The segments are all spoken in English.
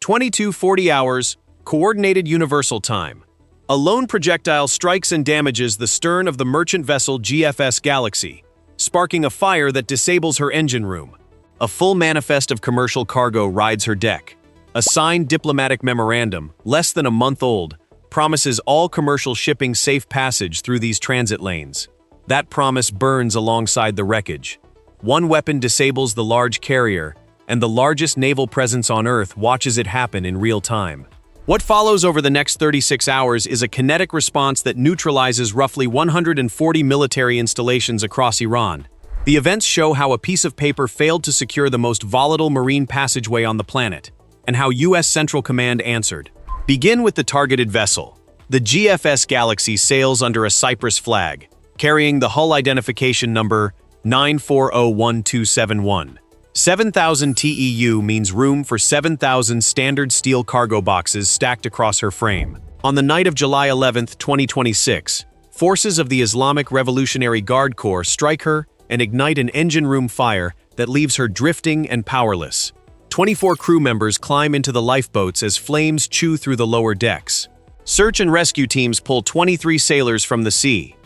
22:40 hours, Coordinated Universal Time. A lone projectile strikes and damages the stern of the merchant vessel GFS Galaxy, sparking a fire that disables her engine room. A full manifest of commercial cargo rides her deck. A signed diplomatic memorandum, less than a month old, promises all commercial shipping safe passage through these transit lanes. That promise burns alongside the wreckage. One weapon disables the large carrier, and the largest naval presence on Earth watches it happen in real time. What follows over the next 36 hours is a kinetic response that neutralizes roughly 140 military installations across Iran. The events show how a piece of paper failed to secure the most volatile marine passageway on the planet, and how U.S. Central Command answered. Begin with the targeted vessel. The GFS Galaxy sails under a Cyprus flag, carrying the hull identification number 9401271. 7,000 TEU means room for 7,000 standard steel cargo boxes stacked across her frame. On the night of July 11, 2026, forces of the Islamic Revolutionary Guard Corps strike her and ignite an engine room fire that leaves her drifting and powerless. 24 crew members climb into the lifeboats as flames chew through the lower decks. Search and rescue teams pull 23 sailors from the sea.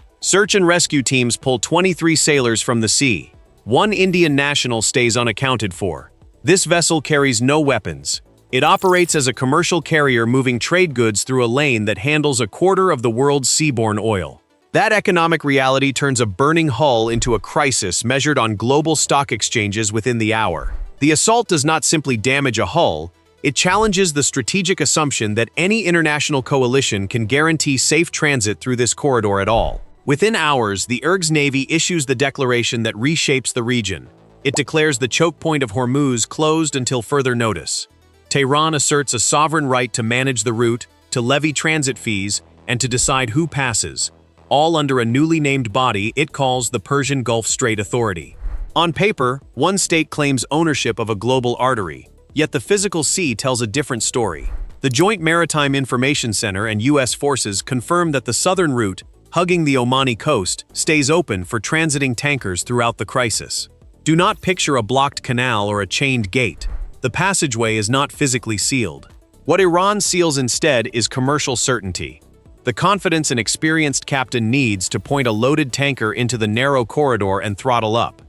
One Indian national stays unaccounted for. This vessel carries no weapons. It operates as a commercial carrier moving trade goods through a lane that handles a quarter of the world's seaborne oil. That economic reality turns a burning hull into a crisis measured on global stock exchanges within the hour. The assault does not simply damage a hull, it challenges the strategic assumption that any international coalition can guarantee safe transit through this corridor at all. Within hours, the URGS Navy issues the declaration that reshapes the region. It declares the chokepoint of Hormuz closed until further notice. Tehran asserts a sovereign right to manage the route, to levy transit fees, and to decide who passes, all under a newly named body it calls the Persian Gulf Strait Authority. On paper, one state claims ownership of a global artery, yet the physical sea tells a different story. The Joint Maritime Information Center and U.S. forces confirm that the southern route, hugging the Omani coast, stays open for transiting tankers throughout the crisis. Do not picture a blocked canal or a chained gate. The passageway is not physically sealed. What Iran seals instead is commercial certainty. The confidence an experienced captain needs to point a loaded tanker into the narrow corridor and throttle up.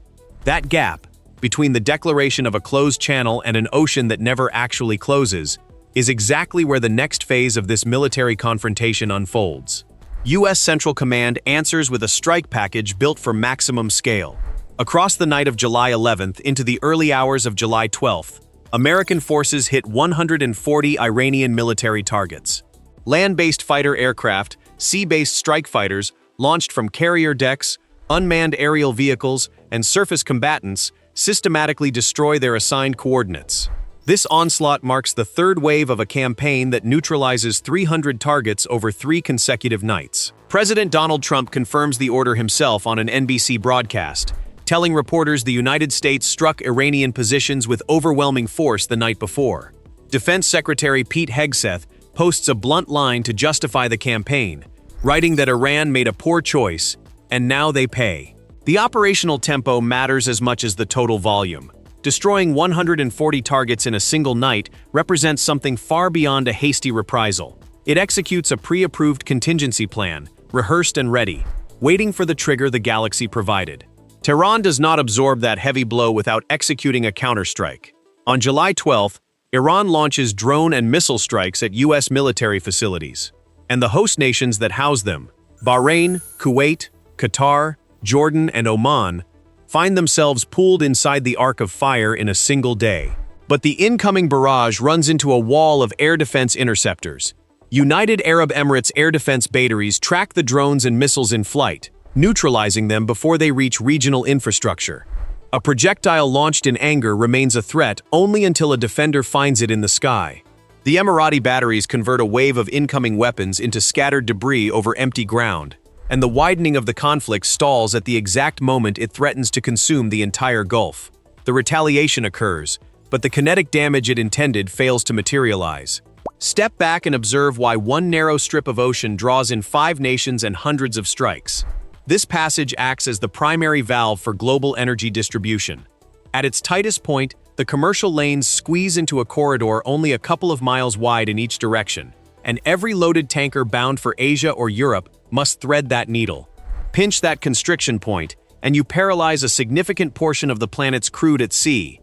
That gap, between the declaration of a closed channel and an ocean that never actually closes, is exactly where the next phase of this military confrontation unfolds. U.S. Central Command answers with a strike package built for maximum scale. Across the night of July 11th into the early hours of July 12th, American forces hit 140 Iranian military targets. Land-based fighter aircraft, sea-based strike fighters, launched from carrier decks, unmanned aerial vehicles, and surface combatants, systematically destroy their assigned coordinates. This onslaught marks the third wave of a campaign that neutralizes 300 targets over 3 consecutive nights. President Donald Trump confirms the order himself on an NBC broadcast, telling reporters the United States struck Iranian positions with overwhelming force the night before. Defense Secretary Pete Hegseth posts a blunt line to justify the campaign, writing that Iran made a poor choice, and now they pay. The operational tempo matters as much as the total volume. Destroying 140 targets in a single night represents something far beyond a hasty reprisal. It executes a pre-approved contingency plan, rehearsed and ready, waiting for the trigger the Galaxy provided. Tehran does not absorb that heavy blow without executing a counterstrike. On July 12th, Iran launches drone and missile strikes at U.S. military facilities, and the host nations that house them, Bahrain, Kuwait, Qatar, Jordan, and Oman, find themselves pooled inside the arc of fire in a single day. But the incoming barrage runs into a wall of air defense interceptors. United Arab Emirates air defense batteries track the drones and missiles in flight, neutralizing them before they reach regional infrastructure. A projectile launched in anger remains a threat only until a defender finds it in the sky. The Emirati batteries convert a wave of incoming weapons into scattered debris over empty ground, and the widening of the conflict stalls at the exact moment it threatens to consume the entire Gulf. The retaliation occurs, but the kinetic damage it intended fails to materialize. Step back and observe why one narrow strip of ocean draws in 5 nations and hundreds of strikes. This passage acts as the primary valve for global energy distribution. At its tightest point, The commercial lanes squeeze into a corridor only a couple of miles wide in each direction, and every loaded tanker bound for Asia or Europe must thread that needle. Pinch that constriction point, and you paralyze a significant portion of the planet's crude at sea.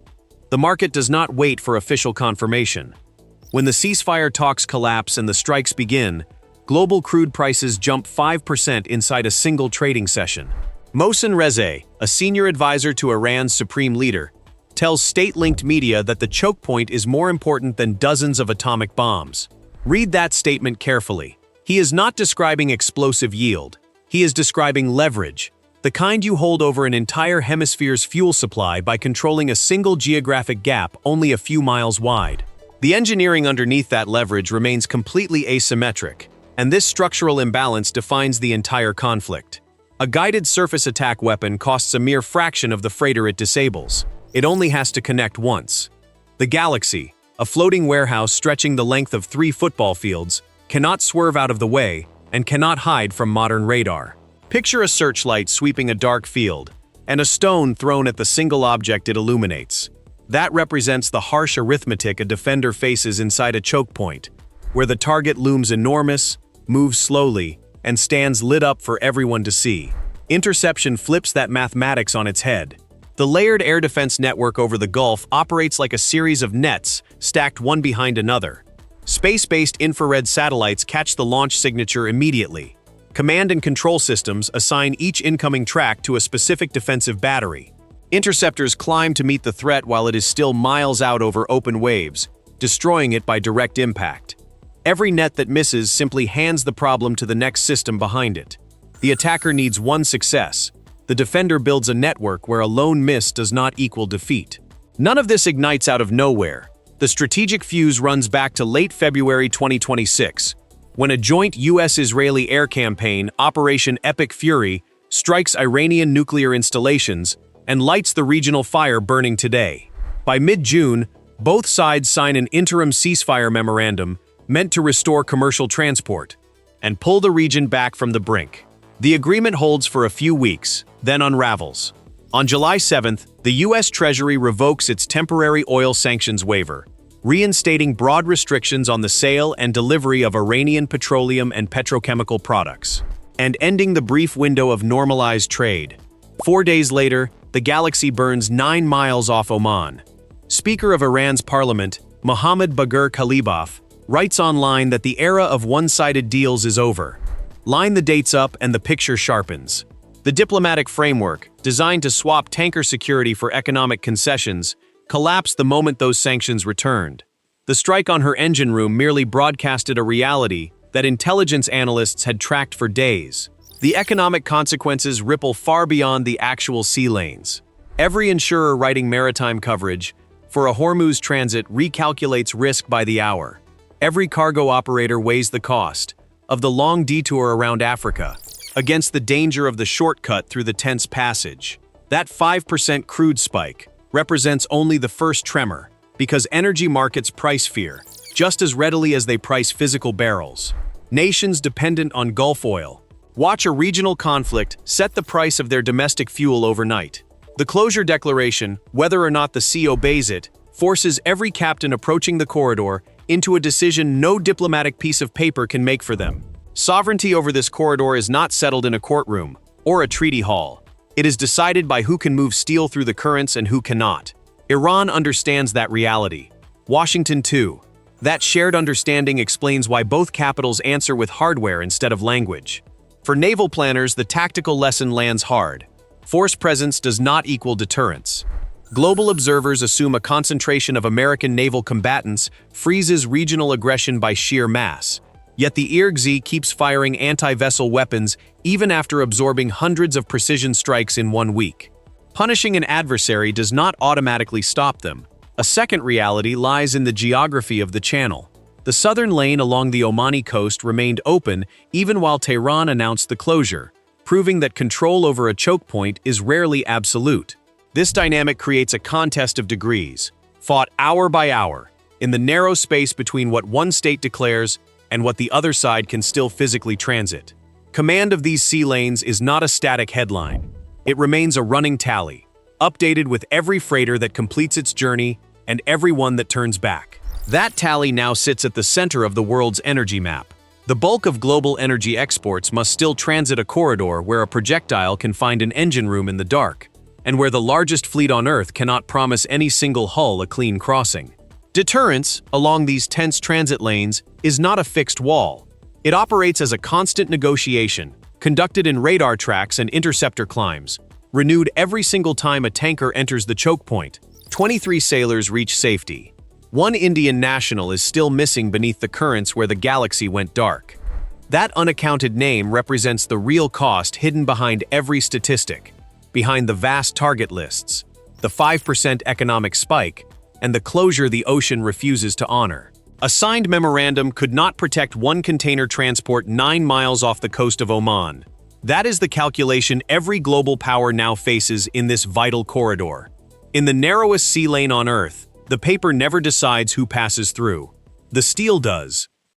The market does not wait for official confirmation. When the ceasefire talks collapse and the strikes begin, global crude prices jump 5% inside a single trading session. Mohsen Reza, a senior advisor to Iran's supreme leader, tells state-linked media that the choke point is more important than dozens of atomic bombs. Read that statement carefully. He is not describing explosive yield. He is describing leverage, the kind you hold over an entire hemisphere's fuel supply by controlling a single geographic gap only a few miles wide. The engineering underneath that leverage remains completely asymmetric, and this structural imbalance defines the entire conflict. A guided surface attack weapon costs a mere fraction of the freighter it disables. It only has to connect once. The Galaxy, a floating warehouse stretching the length of 3 football fields, cannot swerve out of the way and cannot hide from modern radar. Picture a searchlight sweeping a dark field, and a stone thrown at the single object it illuminates. That represents the harsh arithmetic a defender faces inside a choke point, where the target looms enormous, moves slowly, and stands lit up for everyone to see. Interception flips that mathematics on its head. The layered air defense network over the Gulf operates like a series of nets stacked one behind another. Space-based infrared satellites catch the launch signature immediately. Command and control systems assign each incoming track to a specific defensive battery. Interceptors climb to meet the threat while it is still miles out over open waves, destroying it by direct impact. Every net that misses simply hands the problem to the next system behind it. The attacker needs one success. The defender builds a network where a lone miss does not equal defeat. None of this ignites out of nowhere. The strategic fuse runs back to late February 2026, when a joint US-Israeli air campaign, Operation Epic Fury, strikes Iranian nuclear installations and lights the regional fire burning today. By mid-June, both sides sign an interim ceasefire memorandum meant to restore commercial transport and pull the region back from the brink. The agreement holds for a few weeks, then unravels. On July 7th, the U.S. Treasury revokes its temporary oil sanctions waiver, reinstating broad restrictions on the sale and delivery of Iranian petroleum and petrochemical products, and ending the brief window of normalized trade. 4 days later, the Galaxy burns 9 miles off Oman. Speaker of Iran's parliament, Mohammad Bagher Khalibaf, writes online that the era of one-sided deals is over. Line the dates up and the picture sharpens. The diplomatic framework, designed to swap tanker security for economic concessions, collapsed the moment those sanctions returned. The strike on her engine room merely broadcasted a reality that intelligence analysts had tracked for days. The economic consequences ripple far beyond the actual sea lanes. Every insurer writing maritime coverage for a Hormuz transit recalculates risk by the hour. Every cargo operator weighs the cost of the long detour around Africa against the danger of the shortcut through the tense passage. That 5% crude spike represents only the first tremor, because energy markets price fear just as readily as they price physical barrels. Nations dependent on Gulf oil watch a regional conflict set the price of their domestic fuel overnight. The closure declaration, whether or not the sea obeys it, forces every captain approaching the corridor into a decision no diplomatic piece of paper can make for them. Sovereignty over this corridor is not settled in a courtroom or a treaty hall. It is decided by who can move steel through the currents and who cannot. Iran understands that reality. Washington too. That shared understanding explains why both capitals answer with hardware instead of language. For naval planners, the tactical lesson lands hard. Force presence does not equal deterrence. Global observers assume a concentration of American naval combatants freezes regional aggression by sheer mass. Yet the IRGZ keeps firing anti-vessel weapons even after absorbing hundreds of precision strikes in 1 week. Punishing an adversary does not automatically stop them. A second reality lies in the geography of the channel. The southern lane along the Omani coast remained open even while Tehran announced the closure, proving that control over a choke point is rarely absolute. This dynamic creates a contest of degrees, fought hour by hour, in the narrow space between what one state declares and what the other side can still physically transit. Command of these sea lanes is not a static headline. It remains a running tally. updated with every freighter that completes its journey and every one that turns back. That tally now sits at the center of the world's energy map. The bulk of global energy exports must still transit a corridor where a projectile can find an engine room in the dark, and where the largest fleet on Earth cannot promise any single hull a clean crossing. Deterrence, along these tense transit lanes, is not a fixed wall. It operates as a constant negotiation, conducted in radar tracks and interceptor climbs, renewed every single time a tanker enters the choke point. 23 sailors reach safety. One Indian national is still missing beneath the currents where the galaxy went dark. That unaccounted name represents the real cost hidden behind every statistic, behind the vast target lists, the 5% economic spike, and the closure the ocean refuses to honor. A signed memorandum could not protect one container transport 9 miles off the coast of Oman. That is the calculation every global power now faces in this vital corridor. In the narrowest sea lane on Earth, the paper never decides who passes through. The steel does.